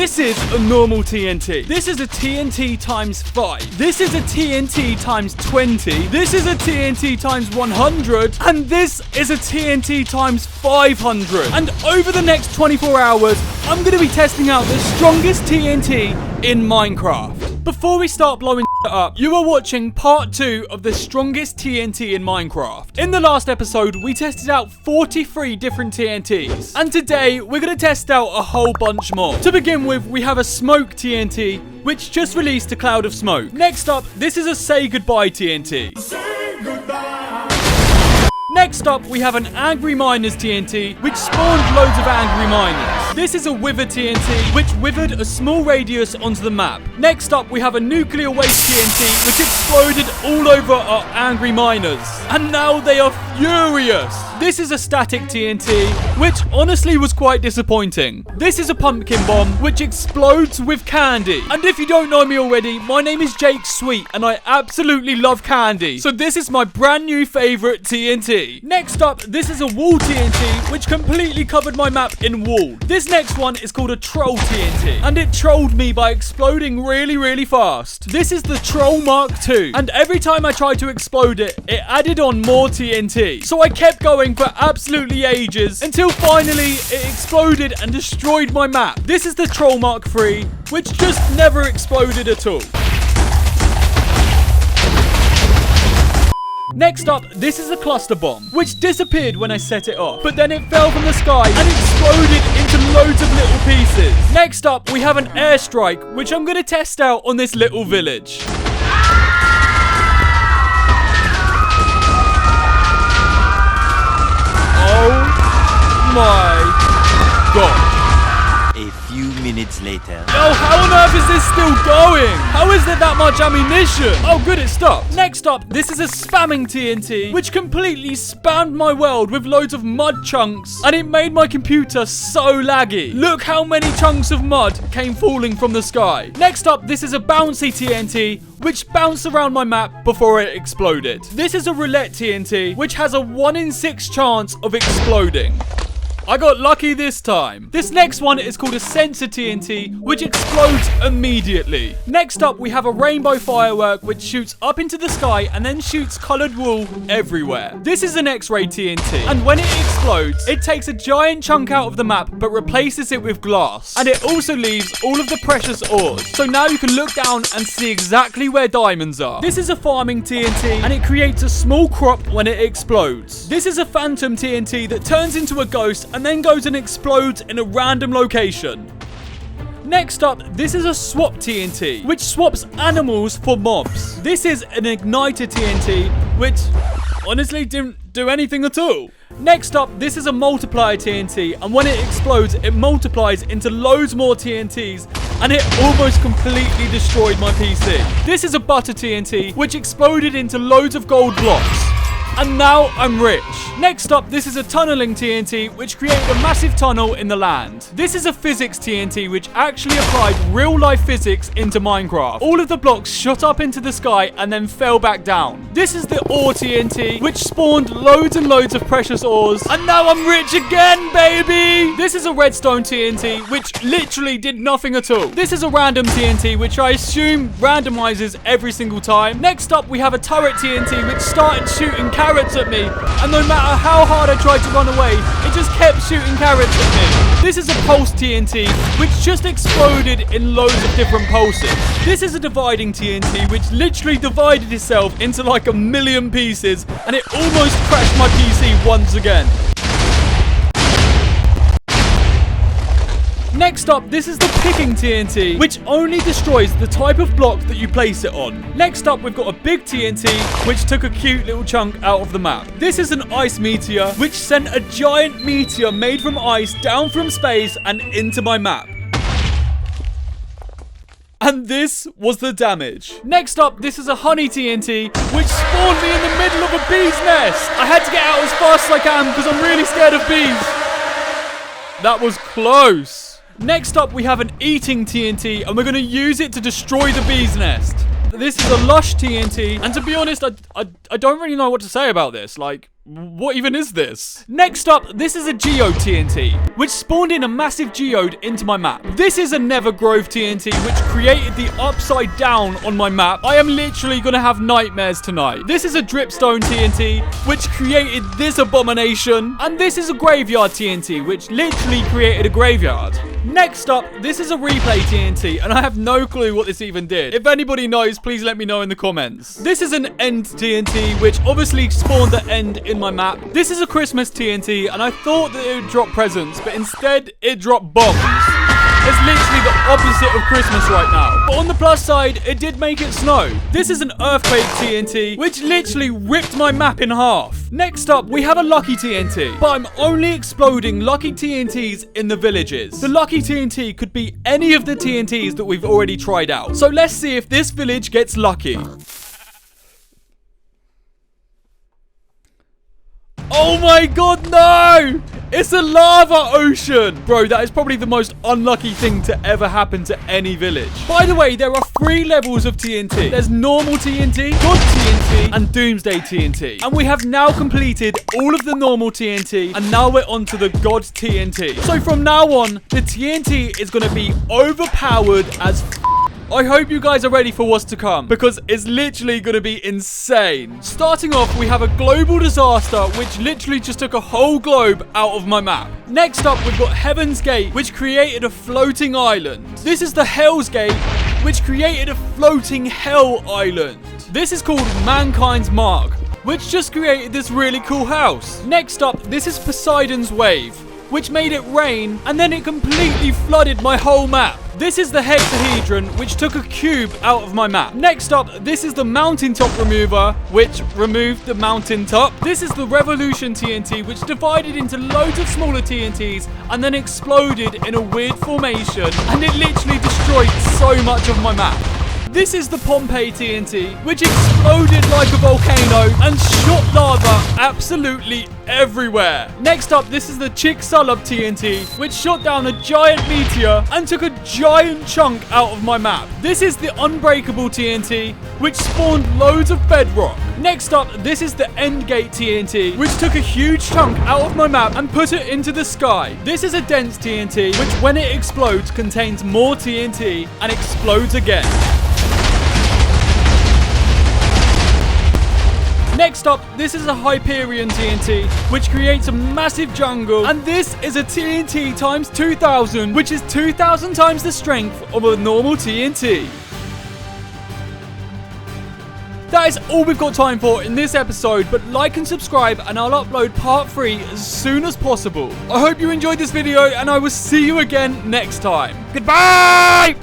This is a normal TNT. This is a TNT times 5. This is a TNT times 20. This is a TNT times 100. And this is a TNT times 500. And over the next 24 hours, I'm going to be testing out the strongest TNT in Minecraft. Before we start blowing up, you are watching part 2 of the strongest TNT in Minecraft. In the last episode, we tested out 43 different TNTs. And today, we're going to test out a whole bunch more. To begin with, we have a smoke TNT, which just released a cloud of smoke. Next up, this is a say goodbye TNT. Say goodbye. Next up, we have an Angry Miners TNT, which spawned loads of Angry Miners. This is a Wither TNT, which withered a small radius onto the map. Next up, we have a Nuclear Waste TNT, which exploded all over our Angry Miners. And now they are furious. This is a Static TNT, which honestly was quite disappointing. This is a Pumpkin Bomb, which explodes with candy. And if you don't know me already, my name is Jake Sweet, and I absolutely love candy. So this is my brand new favorite TNT. Next up, this is a Wall TNT, which completely covered my map in wool. This next one is called a Troll TNT, and it trolled me by exploding really fast. This is the Troll Mark II, and every time I tried to explode it, it added on more TNT. So I kept going for absolutely ages, until finally it exploded and destroyed my map. This is the Troll Mark III, which just never exploded at all. Next up, this is a cluster bomb, which disappeared when I set it off, but then it fell from the sky and exploded into loads of little pieces. Next up, we have an airstrike, which I'm going to test out on this little village. Oh my god. A few minutes later. Oh, how on earth is this still going? How is there that much ammunition? Oh, good, it stopped. Next up, this is a spamming TNT, which completely spammed my world with loads of mud chunks, and it made my computer so laggy. Look how many chunks of mud came falling from the sky. Next up, this is a bouncy TNT, which bounced around my map before it exploded. This is a roulette TNT, which has a 1 in 6 chance of exploding. I got lucky this time. This next one is called a sensor TNT, which explodes immediately. Next up, we have a rainbow firework, which shoots up into the sky and then shoots colored wool everywhere. This is an X-ray TNT, and when it explodes, it takes a giant chunk out of the map, but replaces it with glass. And it also leaves all of the precious ores. So now you can look down and see exactly where diamonds are. This is a farming TNT, and it creates a small crop when it explodes. This is a phantom TNT that turns into a ghost and then goes and explodes in a random location. Next up, this is a swap TNT, which swaps animals for mobs. This is an igniter TNT, which honestly didn't do anything at all. Next up, this is a multiplier TNT, and when it explodes, it multiplies into loads more TNTs, and it almost completely destroyed my PC. This is a butter TNT, which exploded into loads of gold blocks. And now I'm rich. Next up, this is a tunneling TNT, which created a massive tunnel in the land. This is a physics TNT, which actually applied real-life physics into Minecraft. All of the blocks shot up into the sky and then fell back down. This is the ore TNT, which spawned loads and loads of precious ores. And now I'm rich again, baby! This is a redstone TNT, which literally did nothing at all. This is a random TNT, which I assume randomizes every single time. Next up, we have a turret TNT, which started shooting carrots at me, and no matter how hard I tried to run away, it just kept shooting carrots at me. This is a pulse TNT, which just exploded in loads of different pulses. This is a dividing TNT, which literally divided itself into like a million pieces, and it almost crashed my PC once again. Next up, this is the picking TNT, which only destroys the type of block that you place it on. Next up, we've got a big TNT, which took a cute little chunk out of the map. This is an ice meteor, which sent a giant meteor made from ice down from space and into my map. And this was the damage. Next up, this is a honey TNT, which spawned me in the middle of a bee's nest. I had to get out as fast as I can because I'm really scared of bees. That was close. Next up, we have an eating TNT, and we're going to use it to destroy the bee's nest. This is a lush TNT, and to be honest, I don't really know what to say about this. Like, What even is this? Next up, this is a geode TNT, which spawned in a massive geode into my map. This is a Never Grove TNT, which created the upside down on my map. I am literally gonna have nightmares tonight. This is a dripstone TNT, which created this abomination. And this is a graveyard TNT, which literally created a graveyard. Next up, this is a replay TNT, and I have no clue what this even did. If anybody knows, please let me know in the comments. This is an end TNT, which obviously spawned the end in my map. This is a Christmas TNT, and I thought that it would drop presents, but instead it dropped bombs. It's literally the opposite of Christmas right now. But on the plus side, it did make it snow. This is an earthquake TNT, which literally ripped my map in half. Next up, we have a lucky TNT, but I'm only exploding lucky TNTs in the villages. The lucky TNT could be any of the TNTs that we've already tried out. So let's see if this village gets lucky. Oh my god, no! It's a lava ocean! Bro, that is probably the most unlucky thing to ever happen to any village. By the way, there are 3 levels of TNT. There's normal TNT, God TNT, and Doomsday TNT. And we have now completed all of the normal TNT, and now we're on to the God TNT. So from now on, the TNT is going to be overpowered as I hope you guys are ready for what's to come, because it's literally going to be insane. Starting off, we have a global disaster, which literally just took a whole globe out of my map. Next up, we've got Heaven's Gate, which created a floating island. This is the Hell's Gate, which created a floating hell island. This is called Mankind's Mark, which just created this really cool house. Next up, this is Poseidon's Wave, which made it rain, and then it completely flooded my whole map. This is the hexahedron, which took a cube out of my map. Next up, this is the mountaintop remover, which removed the mountaintop. This is the revolution TNT, which divided into loads of smaller TNTs and then exploded in a weird formation, and it literally destroyed so much of my map. This is the Pompeii TNT, which exploded like a volcano and shot lava absolutely everywhere. Next up, this is the Chicxulub TNT, which shot down a giant meteor and took a giant chunk out of my map. This is the Unbreakable TNT, which spawned loads of bedrock. Next up, this is the Endgate TNT, which took a huge chunk out of my map and put it into the sky. This is a Dense TNT, which when it explodes contains more TNT and explodes again. Next up, this is a Hyperion TNT, which creates a massive jungle. And this is a TNT times 2000, which is 2000 times the strength of a normal TNT. That is all we've got time for in this episode, but like and subscribe and I'll upload part 3 as soon as possible. I hope you enjoyed this video and I will see you again next time. Goodbye!